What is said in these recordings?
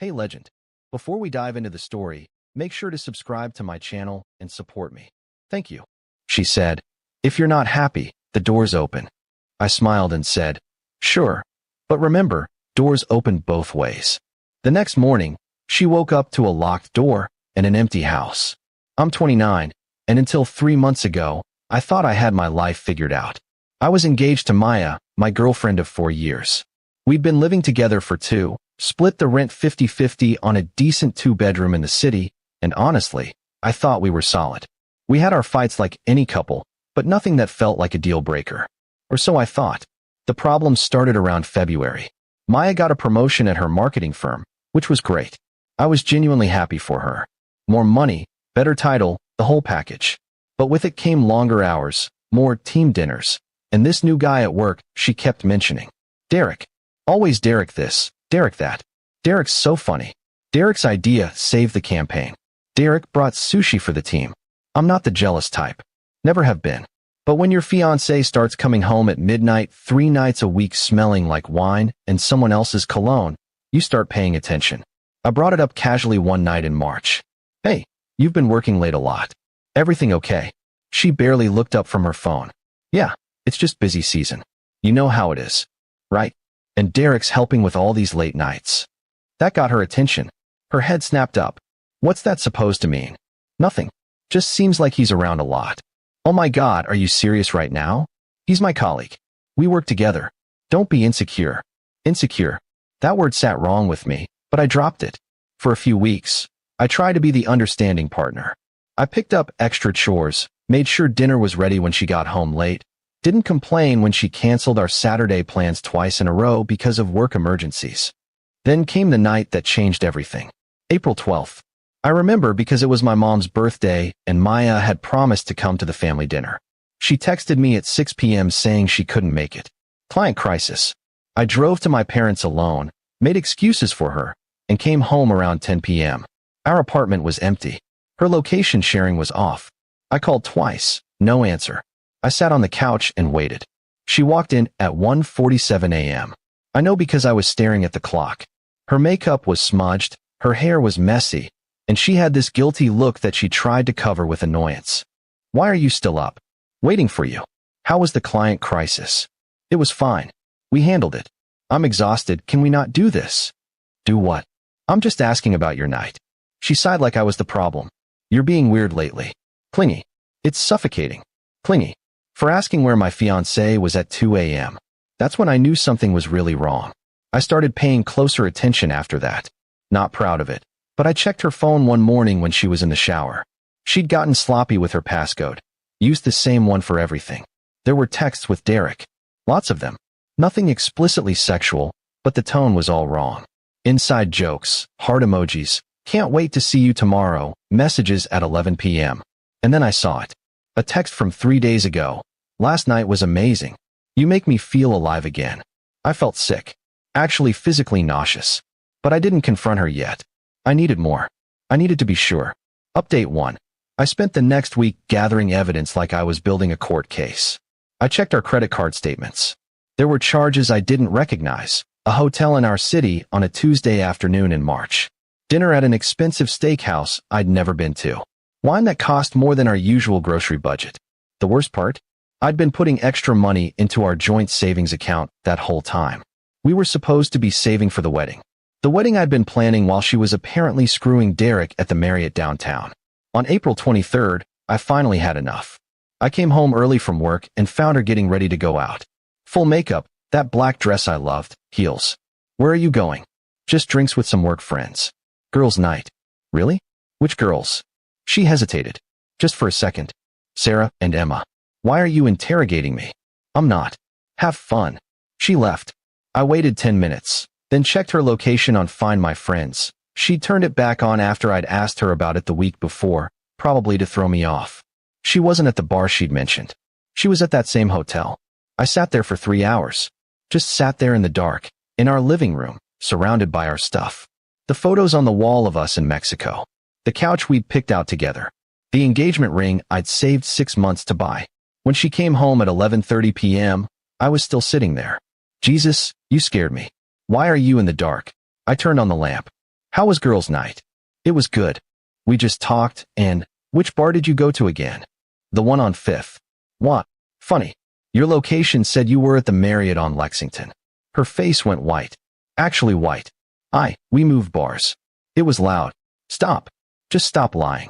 Hey Legend, before we dive into the story, make sure to subscribe to my channel and support me. Thank you. She said, if you're not happy, the door's open. I smiled and said, sure, but remember, doors open both ways. The next morning, she woke up to a locked door and an empty house. I'm 29, and until 3 months ago, I thought I had my life figured out. I was engaged to Maya, my girlfriend of 4 years. We'd been living together for 2, split the rent 50-50 on a decent 2-bedroom in the city, and honestly, I thought we were solid. We had our fights like any couple, but nothing that felt like a deal breaker. Or so I thought. The problem started around February. Maya got a promotion at her marketing firm, which was great. I was genuinely happy for her. More money, better title, the whole package. But with it came longer hours, more team dinners, and this new guy at work she kept mentioning. Derek. Always Derek this, Derek that. Derek's so funny. Derek's idea saved the campaign. Derek brought sushi for the team. I'm not the jealous type. Never have been. But when your fiancé starts coming home at midnight 3 nights a week smelling like wine and someone else's cologne, you start paying attention. I brought it up casually one night in March. Hey, you've been working late a lot. Everything okay? She barely looked up from her phone. Yeah, it's just busy season. You know how it is, right? And Derek's helping with all these late nights. That got her attention. Her head snapped up. What's that supposed to mean? Nothing. Just seems like he's around a lot. Oh my God, are you serious right now? He's my colleague. We work together. Don't be insecure. Insecure. That word sat wrong with me, but I dropped it. For a few weeks, I tried to be the understanding partner. I picked up extra chores, made sure dinner was ready when she got home late, didn't complain when she canceled our Saturday plans twice in a row because of work emergencies. Then came the night that changed everything. April 12th. I remember because it was my mom's birthday and Maya had promised to come to the family dinner. She texted me at 6 p.m. saying she couldn't make it. Client crisis. I drove to my parents alone, made excuses for her, and came home around 10 p.m. Our apartment was empty. Her location sharing was off. I called twice, no answer. I sat on the couch and waited. She walked in at 1:47 a.m. I know because I was staring at the clock. Her makeup was smudged, her hair was messy, and she had this guilty look that she tried to cover with annoyance. Why are you still up? Waiting for you. How was the client crisis? It was fine. We handled it. I'm exhausted. Can we not do this? Do what? I'm just asking about your night. She sighed like I was the problem. You're being weird lately. Clingy. It's suffocating. Clingy. For asking where my fiancé was at 2 a.m. That's when I knew something was really wrong. I started paying closer attention after that. Not proud of it. But I checked her phone one morning when she was in the shower. She'd gotten sloppy with her passcode. Used the same one for everything. There were texts with Derek. Lots of them. Nothing explicitly sexual, but the tone was all wrong. Inside jokes, heart emojis, can't wait to see you tomorrow, messages at 11 p.m. And then I saw it. A text from 3 days ago. Last night was amazing. You make me feel alive again. I felt sick. Actually physically nauseous. But I didn't confront her yet. I needed more. I needed to be sure. Update 1. I spent the next week gathering evidence like I was building a court case. I checked our credit card statements. There were charges I didn't recognize. A hotel in our city on a Tuesday afternoon in March. Dinner at an expensive steakhouse I'd never been to. Wine that cost more than our usual grocery budget. The worst part? I'd been putting extra money into our joint savings account that whole time. We were supposed to be saving for the wedding. The wedding I'd been planning while she was apparently screwing Derek at the Marriott downtown. On April 23rd, I finally had enough. I came home early from work and found her getting ready to go out. Full makeup, that black dress I loved, heels. Where are you going? Just drinks with some work friends. Girls' night. Really? Which girls? She hesitated. Just for a second. Sarah and Emma. Why are you interrogating me? I'm not. Have fun. She left. I waited 10 minutes. Then checked her location on Find My Friends. She turned it back on after I'd asked her about it the week before, probably to throw me off. She wasn't at the bar she'd mentioned. She was at that same hotel. I sat there for 3 hours. Just sat there in the dark, in our living room, surrounded by our stuff. The photos on the wall of us in Mexico. The couch we'd picked out together. The engagement ring I'd saved 6 months to buy. When she came home at 11:30 p.m., I was still sitting there. Jesus, you scared me. Why are you in the dark? I turned on the lamp. How was girls' night? It was good. We just talked, and which bar did you go to again? The one on 5th. What? Funny. Your location said you were at the Marriott on Lexington. Her face went white. Actually white. We moved bars. It was loud. Stop. Just stop lying.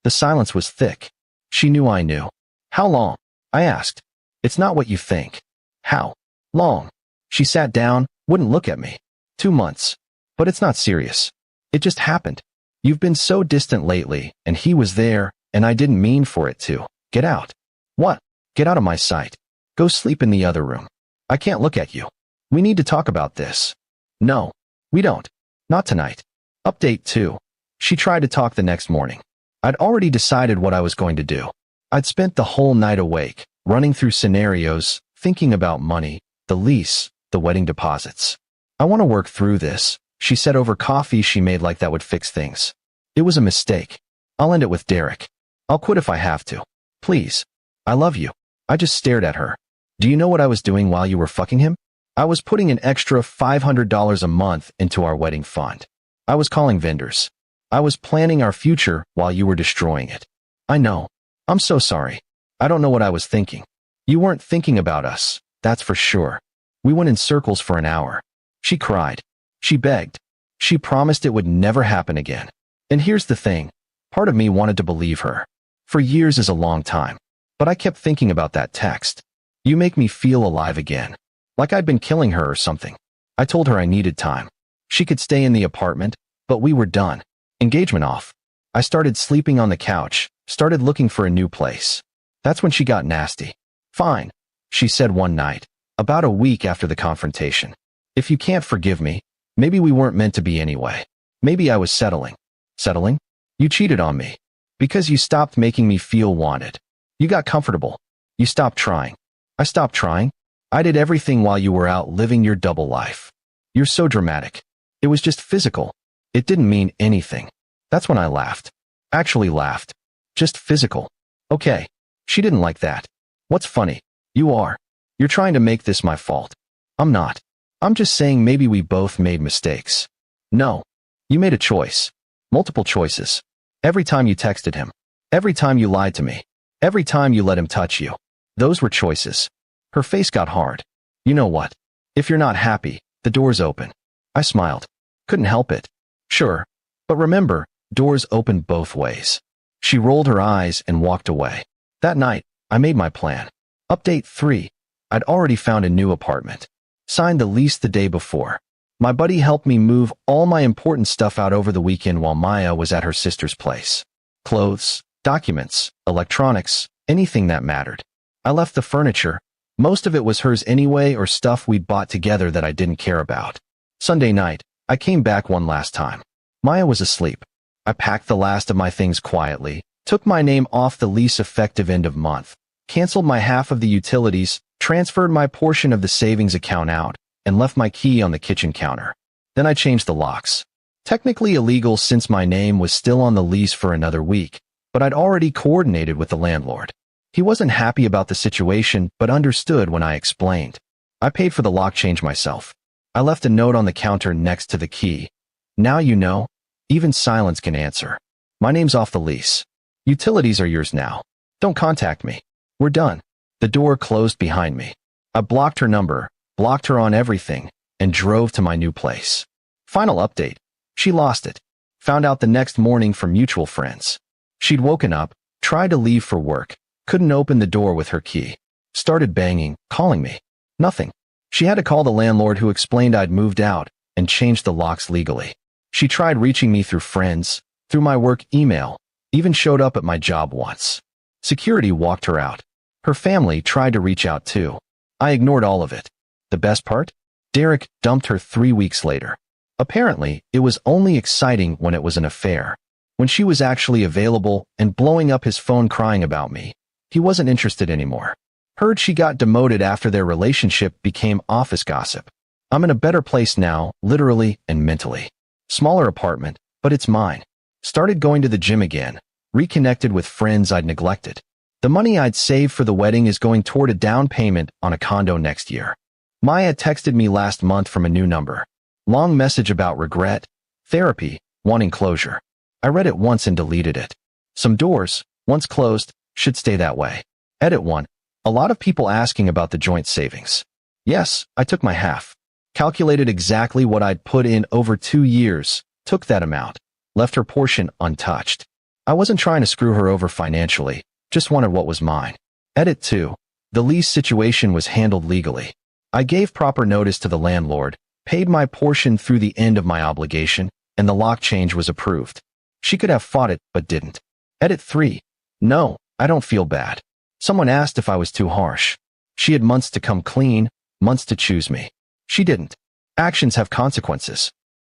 The silence was thick. She knew I knew. How long? I asked. It's not what you think. How long? She sat down, wouldn't look at me. 2 months. But it's not serious. It just happened. You've been so distant lately, and he was there, and I didn't mean for it to. Get out. What? Get out of my sight. Go sleep in the other room. I can't look at you. We need to talk about this. No. We don't. Not tonight. Update 2. She tried to talk the next morning. I'd already decided what I was going to do. I'd spent the whole night awake, running through scenarios, thinking about money, the lease, the wedding deposits. I want to work through this, she said over coffee she made like that would fix things. It was a mistake. I'll end it with Derek. I'll quit if I have to. Please. I love you. I just stared at her. Do you know what I was doing while you were fucking him? I was putting an extra $500 a month into our wedding fund. I was calling vendors. I was planning our future while you were destroying it. I know. I'm so sorry. I don't know what I was thinking. You weren't thinking about us, that's for sure. We went in circles for an hour. She cried. She begged. She promised it would never happen again. And here's the thing. Part of me wanted to believe her. For years is a long time. But I kept thinking about that text. You make me feel alive again. Like I'd been killing her or something. I told her I needed time. She could stay in the apartment, but we were done. Engagement off. I started sleeping on the couch, started looking for a new place. That's when she got nasty. Fine, she said one night, about a week after the confrontation. If you can't forgive me, maybe we weren't meant to be anyway. Maybe I was settling. Settling? You cheated on me. Because you stopped making me feel wanted. You got comfortable. You stopped trying. I stopped trying. I did everything while you were out living your double life. You're so dramatic. It was just physical. It didn't mean anything. That's when I laughed. Actually laughed. Just physical. Okay. She didn't like that. What's funny? You are. You're trying to make this my fault. I'm not. I'm just saying maybe we both made mistakes. No. You made a choice. Multiple choices. Every time you texted him. Every time you lied to me. Every time you let him touch you. Those were choices. Her face got hard. You know what? If you're not happy, the door's open. I smiled. Couldn't help it. Sure. But remember, doors open both ways. She rolled her eyes and walked away. That night, I made my plan. Update 3. I'd already found a new apartment. Signed the lease the day before. My buddy helped me move all my important stuff out over the weekend while Maya was at her sister's place. Clothes, documents, electronics, anything that mattered. I left the furniture. Most of it was hers anyway or stuff we'd bought together that I didn't care about. Sunday night, I came back one last time. Maya was asleep. I packed the last of my things quietly, took my name off the lease effective end of month, canceled my half of the utilities, transferred my portion of the savings account out, and left my key on the kitchen counter. Then I changed the locks. Technically illegal since my name was still on the lease for another week, but I'd already coordinated with the landlord. He wasn't happy about the situation, but understood when I explained. I paid for the lock change myself. I left a note on the counter next to the key. Now you know, even silence can answer. My name's off the lease. Utilities are yours now. Don't contact me. We're done. The door closed behind me. I blocked her number, blocked her on everything, and drove to my new place. Final update. She lost it. Found out the next morning from mutual friends. She'd woken up, tried to leave for work, couldn't open the door with her key. Started banging, calling me. Nothing. She had to call the landlord who explained I'd moved out and changed the locks legally. She tried reaching me through friends, through my work email, even showed up at my job once. Security walked her out. Her family tried to reach out too. I ignored all of it. The best part? Derek dumped her 3 weeks later. Apparently, it was only exciting when it was an affair. When she was actually available and blowing up his phone crying about me, he wasn't interested anymore. Heard she got demoted after their relationship became office gossip. I'm in a better place now, literally and mentally. Smaller apartment, but it's mine. Started going to the gym again, reconnected with friends I'd neglected. The money I'd saved for the wedding is going toward a down payment on a condo next year. Maya texted me last month from a new number. Long message about regret, therapy, wanting closure. I read it once and deleted it. Some doors, once closed, should stay that way. Edit 1. A lot of people asking about the joint savings. Yes, I took my half. Calculated exactly what I'd put in over 2 years, took that amount, left her portion untouched. I wasn't trying to screw her over financially, just wanted what was mine. Edit 2. The lease situation was handled legally. I gave proper notice to the landlord, paid my portion through the end of my obligation, and the lock change was approved. She could have fought it, but didn't. Edit 3. No, I don't feel bad. Someone asked if I was too harsh. She had months to come clean, months to choose me. She didn't. Actions have consequences.